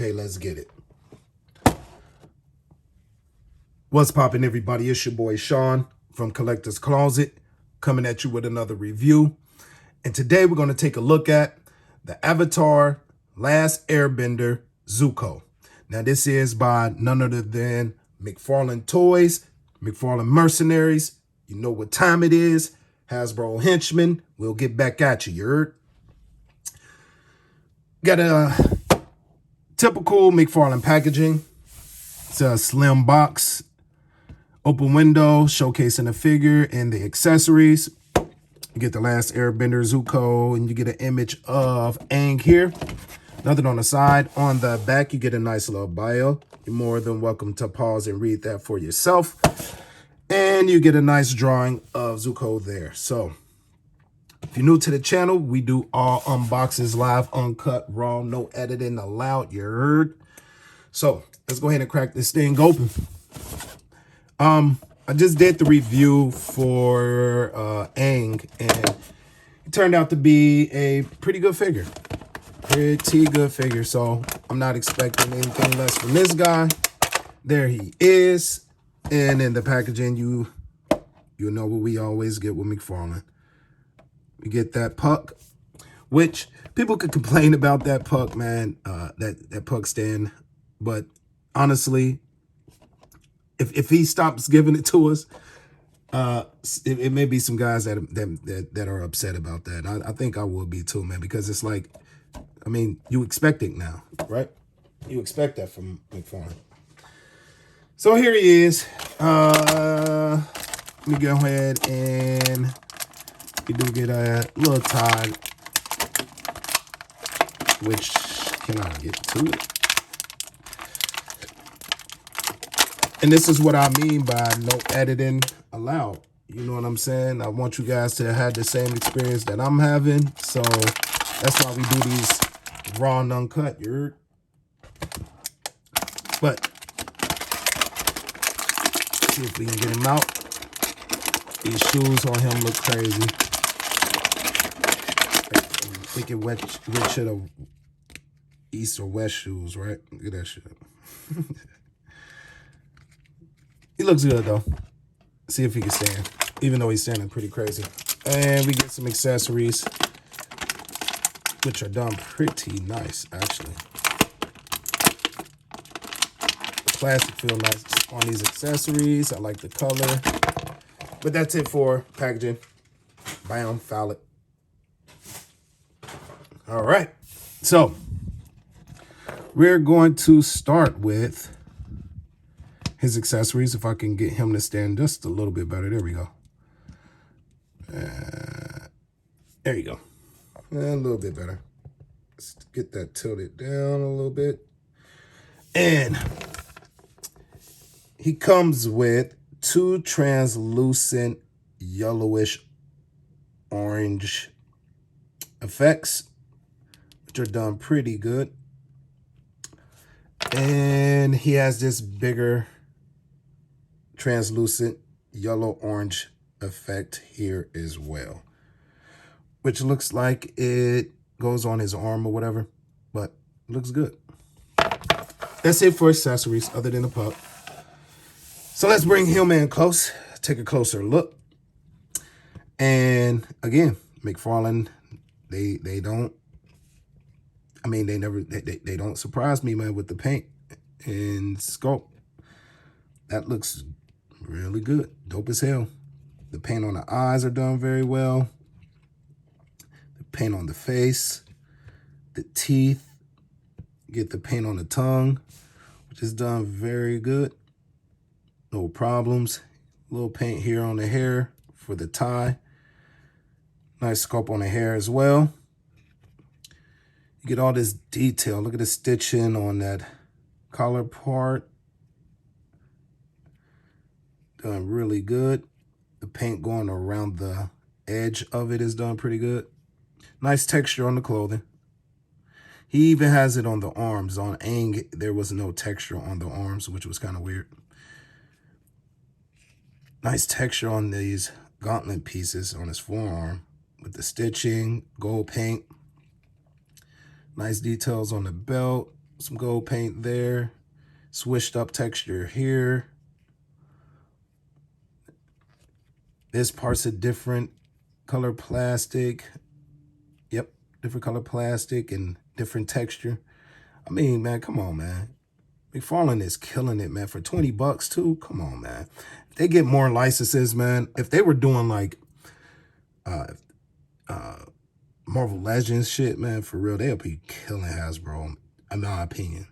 Okay, let's get it. What's poppin', everybody? It's your boy Sean from Collector's Closet, coming at you with another review. And today we're going to take a look at the Avatar Last Airbender Zuko. Now this is by none other than Mcfarlane Toys, Mcfarlane Mercenaries. You know what time it is. Hasbro Henchmen. We'll get back at you, you heard? Got a typical Mcfarlane packaging. It's a slim box. Open window, showcasing the figure and the accessories. You get the Last Airbender Zuko, and you get an image of Aang here. Nothing on the side. On the back, you get a nice little bio. You're more than welcome to pause and read that for yourself. And you get a nice drawing of Zuko there. So, if you're new to the channel, we do all unboxings live, uncut, raw, no editing allowed, you heard? So, let's go ahead and crack this thing open. I just did the review for Aang, and it turned out to be a pretty good figure. Pretty good figure, so I'm not expecting anything less from this guy. There he is. And in the packaging, you know what we always get with Mcfarlane. We get that puck, which people could complain about that puck, man, that puck stand. But honestly, if he stops giving it to us, it may be some guys that are upset about that. I think I will be too, man, because it's like, I mean, you expect it now, right? You expect that from Mcfarlane. So here he is. Let me go ahead and we do get a little tie, which can I get to it? And this is what I mean by no editing allowed. You know what I'm saying? I want you guys to have the same experience that I'm having. So that's why we do these raw and uncut, you heard? But see if we can get him out. These shoes on him look crazy. Thinking which should have East or West shoes, right? Look at that shit. He looks good though. See if he can stand, even though he's standing pretty crazy. And we get some accessories, which are done pretty nice, actually. The plastic feel nice on these accessories. I like the color. But that's it for packaging. Bam, foul it. All right. So we're going to start with his accessories, if I can get him to stand just a little bit better. There we go. There you go. A little bit better. Let's get that tilted down a little bit. And he comes with two translucent yellowish orange effects, which are done pretty good. And he has this bigger translucent yellow-orange effect here as well, which looks like it goes on his arm or whatever, but looks good. That's it for accessories other than the puck. So let's bring him in close, take a closer look. And again, Mcfarlane, they don't, I mean, they don't surprise me, man, with the paint and sculpt. That looks really good. Dope as hell. The paint on the eyes are done very well. The paint on the face, the teeth. Get the paint on the tongue, which is done very good. No problems. A little paint here on the hair for the tie. Nice sculpt on the hair as well. You get all this detail. Look at the stitching on that collar part. Done really good. The paint going around the edge of it is done pretty good. Nice texture on the clothing. He even has it on the arms. On Aang, there was no texture on the arms, which was kind of weird. Nice texture on these gauntlet pieces on his forearm with the stitching, gold paint. Nice details on the belt, Some gold paint there. Swished up texture here. This part's a different color plastic. Yep, different color plastic and different texture. I mean, man, come on, man. Mcfarlane is killing it, man. For 20 bucks, too. Come on, man. If they get more licenses, man. If they were doing, like, Marvel Legends shit, man, for real, they'll be killing Hasbro, in my opinion.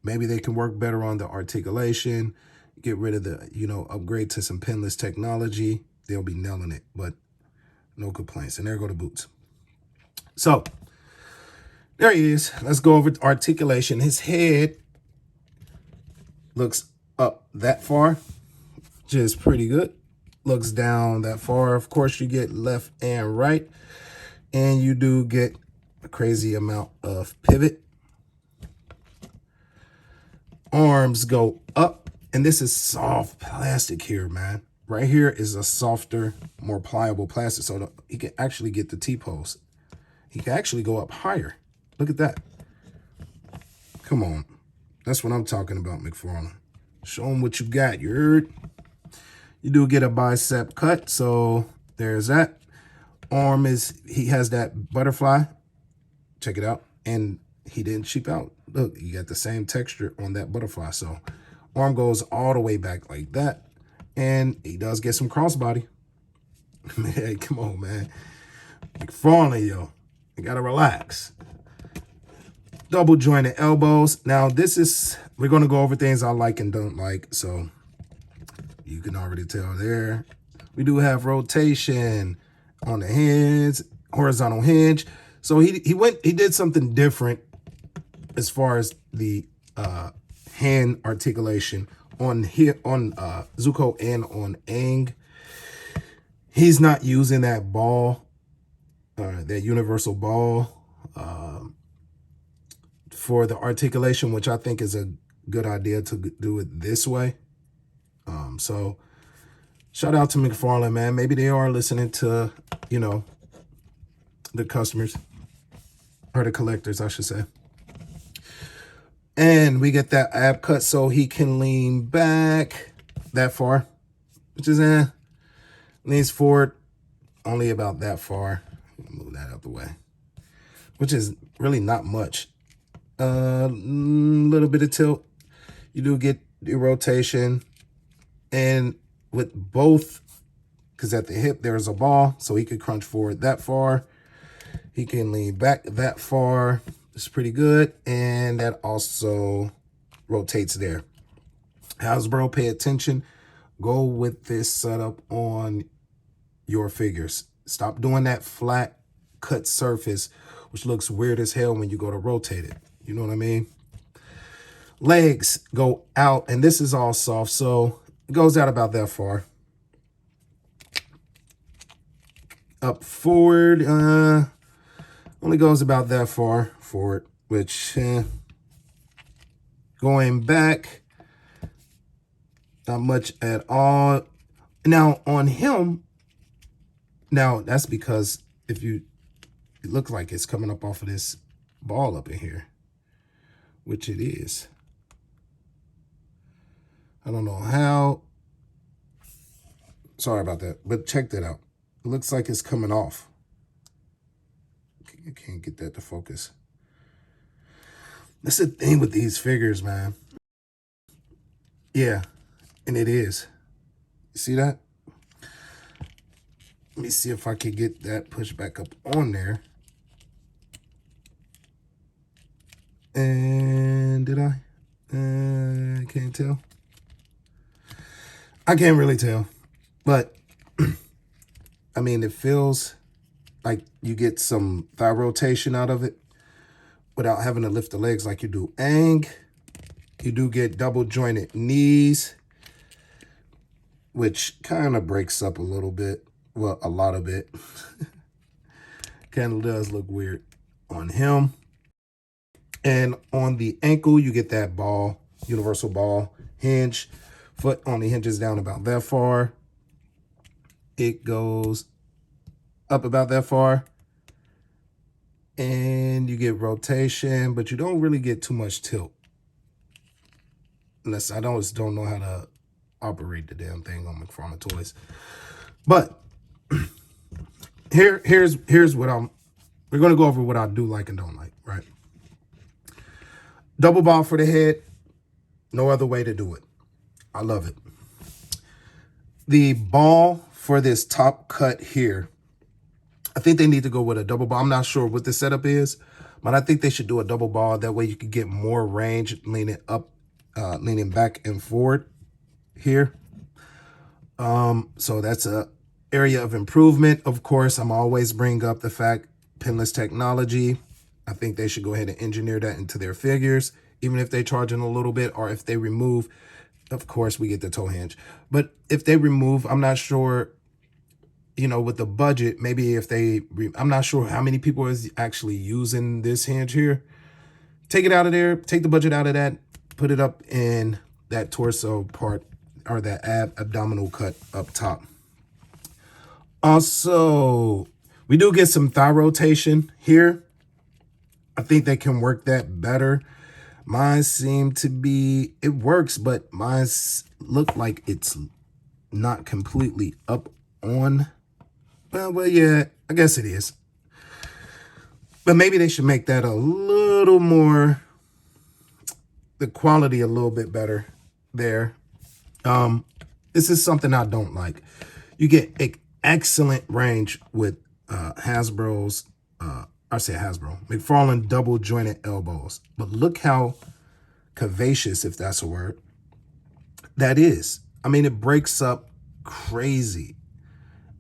Maybe they can work better on the articulation, get rid of the, upgrade to some pinless technology. They'll be nailing it, but no complaints. And there go the boots. So, there he is. Let's go over articulation. His head looks up that far, which is pretty good. Looks down that far. Of course, you get left and right. And you do get a crazy amount of pivot. Arms go up. And this is soft plastic here, man. Right here is a softer, more pliable plastic. So he can actually get the T-pose. He can actually go up higher. Look at that. Come on. That's what I'm talking about, Mcfarlane. Show him what you got, you heard? You do get a bicep cut, so there's that. Arm he has that butterfly. Check it out. And he didn't cheap out. Look, you got the same texture on that butterfly. So arm goes all the way back like that. And he does get some crossbody. Hey, come on, man. Mcfarlane, yo. You gotta relax. Double jointed elbows. Now, we're going to go over things I like and don't like. So you can already tell there. We do have rotation on the hinge, horizontal hinge. So he did something different as far as the hand articulation on Zuko and on Aang. He's not using that ball, that universal ball, for the articulation, which I think is a good idea to do it this way. So shout out to Mcfarlane, man. Maybe they are listening to, the customers, or the collectors, I should say. And we get that ab cut so he can lean back that far, which is, leans forward only about that far. Move that out the way, which is really not much. Little bit of tilt. You do get the rotation, and with both, because at the hip there's a ball, so he could crunch forward that far. He can lean back that far. It's pretty good, and that also rotates there. Hasbro, pay attention. Go with this setup on your figures. Stop doing that flat cut surface, which looks weird as hell when you go to rotate it. You know what I mean? Legs go out, and this is all soft, so it goes out about that far. Up forward, only goes about that far forward, which going back, not much at all. Now on him, now that's because it looks like it's coming up off of this ball up in here, which it is. I don't know how. Sorry about that, but check that out. It looks like it's coming off. I can't get that to focus. That's the thing with these figures, man. Yeah, and it is. You see that? Let me see if I can get that pushed back up on there. And did I? Can't tell. I can't really tell. But, I mean, it feels like you get some thigh rotation out of it without having to lift the legs like you do Aang. You do get double jointed knees, which kind of breaks up a little bit. Well, a lot of it. Kind of does look weird on him. And on the ankle, you get that ball, universal ball hinge. Foot only hinges down about that far. It goes up about that far. And you get rotation, but you don't really get too much tilt. Unless I just don't know how to operate the damn thing on Mcfarlane toys. But here's what we're gonna go over what I do like and don't like, right? Double ball for the head, no other way to do it. I love it. The ball for this top cut here, I think they need to go with a double ball. I'm not sure what the setup is, but I think they should do a double ball. That way you can get more range leaning up, leaning back and forward here. So that's a area of improvement. Of course, I'm always bring up the fact pinless technology. I think they should go ahead and engineer that into their figures, even if they charge in a little bit, or if they remove, of course, we get the toe hinge. But if they remove, I'm not sure, you know, with the budget, maybe if they, I'm not sure how many people is actually using this hinge here. Take it out of there, take the budget out of that, put it up in that torso part, or that abdominal cut up top. Also, we do get some thigh rotation here. I think they can work that better. Mine seem to be, it works, but mine look like it's not completely up on. Well, yeah, I guess it is. But maybe they should make that a little more, the quality a little bit better there. This is something I don't like. You get excellent range with Hasbro's, Mcfarlane double jointed elbows. But look how curvaceous, if that's a word, that is. I mean, it breaks up crazy.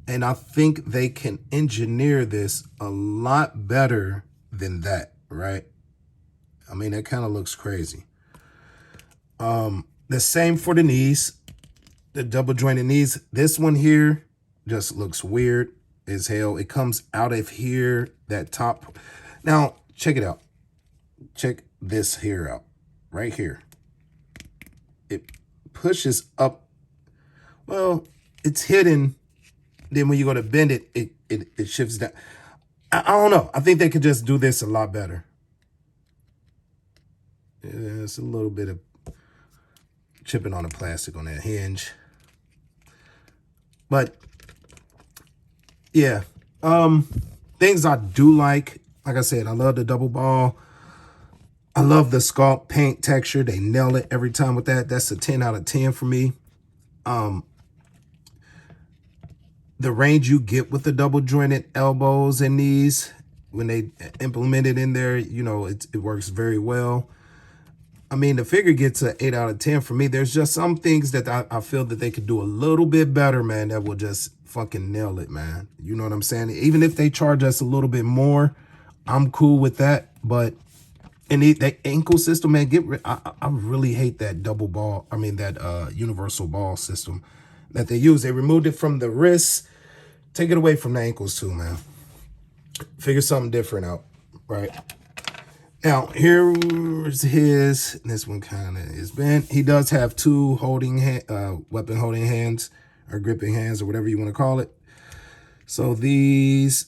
And I think they can engineer this a lot better than that, right? I mean, that kind of looks crazy. The same for the knees, the double jointed knees. This one here just looks weird as hell. It comes out of here, that top. Now, check it out. Check this here out, right here. It pushes up. Well, it's hidden. Then when you go to bend it, it shifts down. I don't know. I think they could just do this a lot better. Yeah, it's a little bit of chipping on the plastic on that hinge. But yeah, things I do like I said, I love the double ball. I love the Sculpt paint texture. They nail it every time with that. That's a 10 out of 10 for me. The range you get with the double jointed elbows and knees, when they implement it in there, you know, it works very well. I mean, the figure gets an 8 out of 10 for me. There's just some things that I feel that they could do a little bit better, man, that will just fucking nail it, man. You know what I'm saying? Even if they charge us a little bit more, I'm cool with that. But and that ankle system, man, I really hate that double ball. I mean, that universal ball system that they use. They removed it from the wrists. Take it away from the ankles too, man. Figure something different out, right? Now, here's his, this one kind of is bent. He does have two weapon holding hands, or gripping hands, or whatever you want to call it. So these,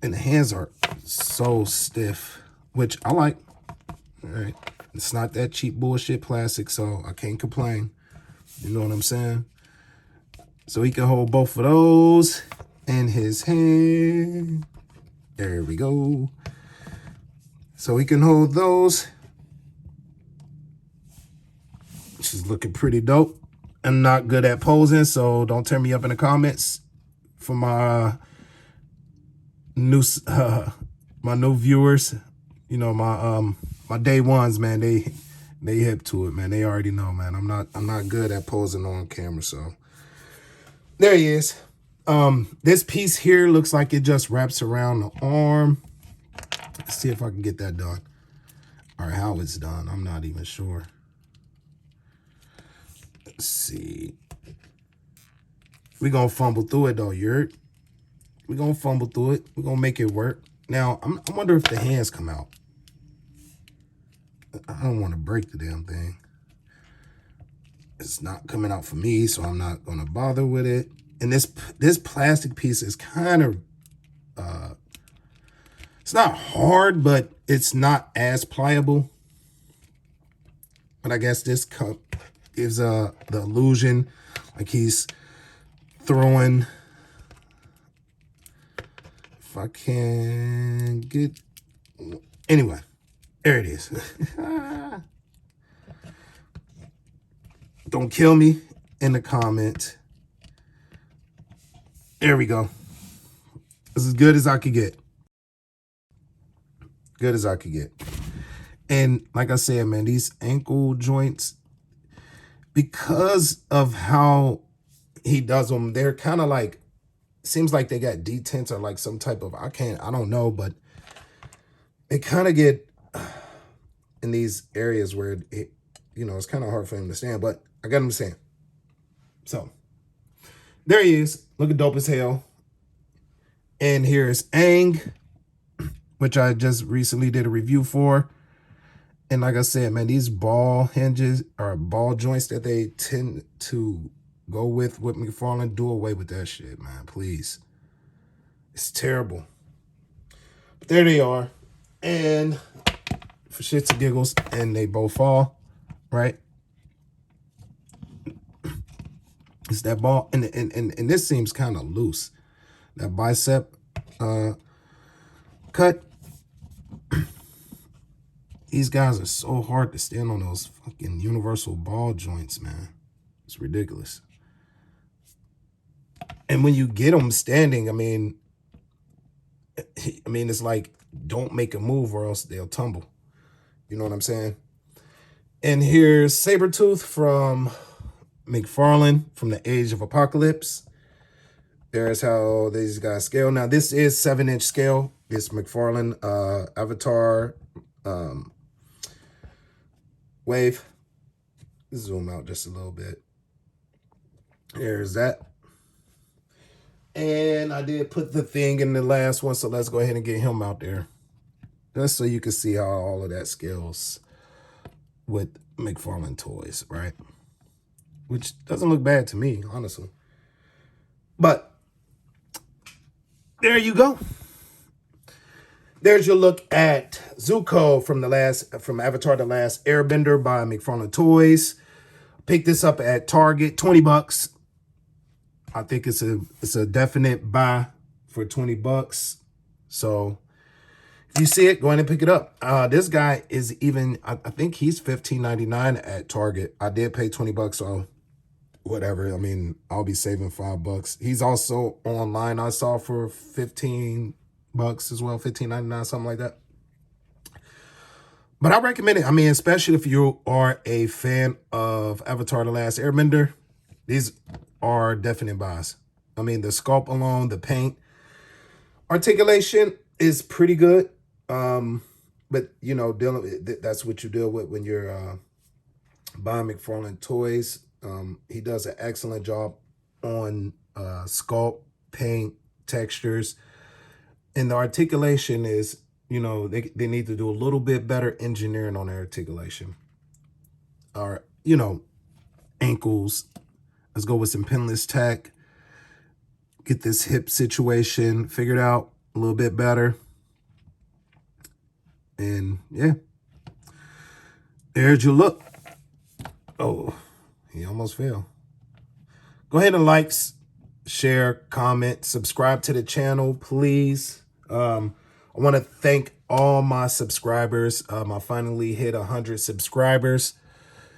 and the hands are so stiff, which I like. All right, it's not that cheap bullshit plastic, so I can't complain. You know what I'm saying? So he can hold both of those in his hand. There we go. So he can hold those. She's looking pretty dope. I'm not good at posing, so don't turn me up in the comments for my new viewers. You know, my day ones, man. They hip to it, man. They already know, man. I'm not good at posing on camera, so there he is. This piece here looks like it just wraps around the arm. Let's see if I can get that done, or how it's done. I'm not even sure. Let's see. We're gonna fumble through it though, Yurt. We're gonna fumble through it. We're gonna make it work. Now, I wonder if the hands come out. I don't want to break the damn thing. It's not coming out for me, so I'm not gonna bother with it. And this plastic piece is kind of It's not hard, but it's not as pliable. But I guess this cup gives the illusion like he's throwing. If I can get, anyway, there it is. Don't kill me in the comment. There we go. This is as good as I could get. Good as I could get. And like I said, man, these ankle joints, because of how he does them, they're kind of like, seems like they got detents or like some type of, I don't know, but they kind of get in these areas where it, you know, it's kind of hard for him to stand, but I got him to stand. So there he is, looking dope as hell. And here's Aang, which I just recently did a review for. And like I said, man, these ball hinges or ball joints that they tend to go with Mcfarlane, do away with that shit, man, please. It's terrible. But there they are. And for shits and giggles, and they both fall, right? It's that ball, and this seems kind of loose. That bicep cut. These guys are so hard to stand on those fucking universal ball joints, man. It's ridiculous. And when you get them standing, I mean, it's like, don't make a move or else they'll tumble. You know what I'm saying? And here's Sabretooth from Mcfarlane from the Age of Apocalypse. There's how these guys scale. Now, this is 7-inch scale. This Mcfarlane Avatar wave. Zoom out just a little bit. There's that. And I did put the thing in the last one, so let's go ahead and get him out there. Just so you can see how all of that scales with Mcfarlane toys, right? Which doesn't look bad to me, honestly. But there you go. There's your look at Zuko from Avatar: The Last Airbender by Mcfarlane Toys. Pick this up at Target, 20 bucks. I think it's a definite buy for 20 bucks. So if you see it, go ahead and pick it up. This guy is even, I think he's $15.99 at Target. I did pay 20 bucks, so whatever. I mean, I'll be saving $5. He's also online, I saw, for 15 bucks as well, $15.99, something like that. But I recommend it. I mean, especially if you are a fan of Avatar: The Last Airbender, these are definite buys. I mean, the sculpt alone, the paint, articulation is pretty good. But you know, that's what you deal with when you're buying Mcfarlane toys. He does an excellent job on sculpt, paint, textures, and the articulation is, you know, they need to do a little bit better engineering on their articulation. Or, you know, ankles. Let's go with some pinless tech. Get this hip situation figured out a little bit better. And yeah, there's your look. Oh, he almost fell. Go ahead and like, share, comment, subscribe to the channel, please. I want to thank all my subscribers. I finally hit 100 subscribers.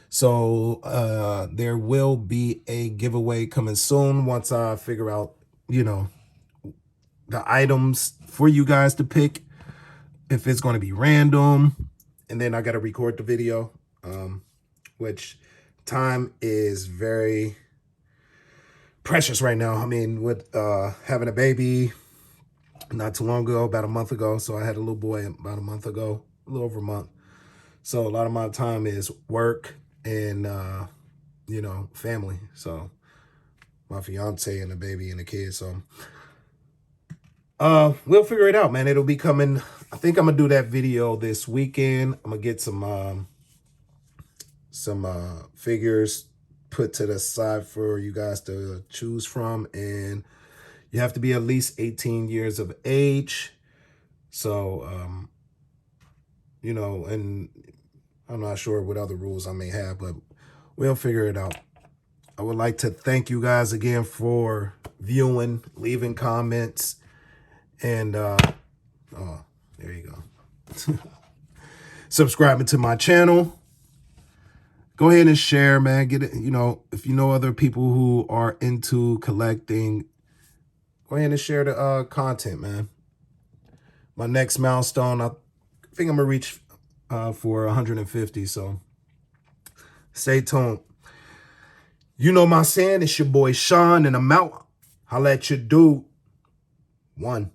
So there will be a giveaway coming soon once I figure out, you know, the items for you guys to pick. If it's going to be random, and then I got to record the video, which time is very precious right now. I mean, with having a baby not too long ago, about a month ago. So I had a little boy about a month ago, a little over a month. So a lot of my time is work and, you know, family. So my fiance and the baby and the kids. So we'll figure it out, man. It'll be coming. I think I'm gonna do that video this weekend. I'm gonna get some figures put to the side for you guys to choose from, and you have to be at least 18 years of age. So, you know, and I'm not sure what other rules I may have, but we'll figure it out. I would like to thank you guys again for viewing, leaving comments, and oh, there you go. Subscribing to my channel. Go ahead and share, man. Get it, you know, if you know other people who are into collecting, go ahead and share the content, man. My next milestone, I think I'm gonna reach for 150, so stay tuned. You know my saying, it's your boy Sean, and I'm out. Holla at your dude. One.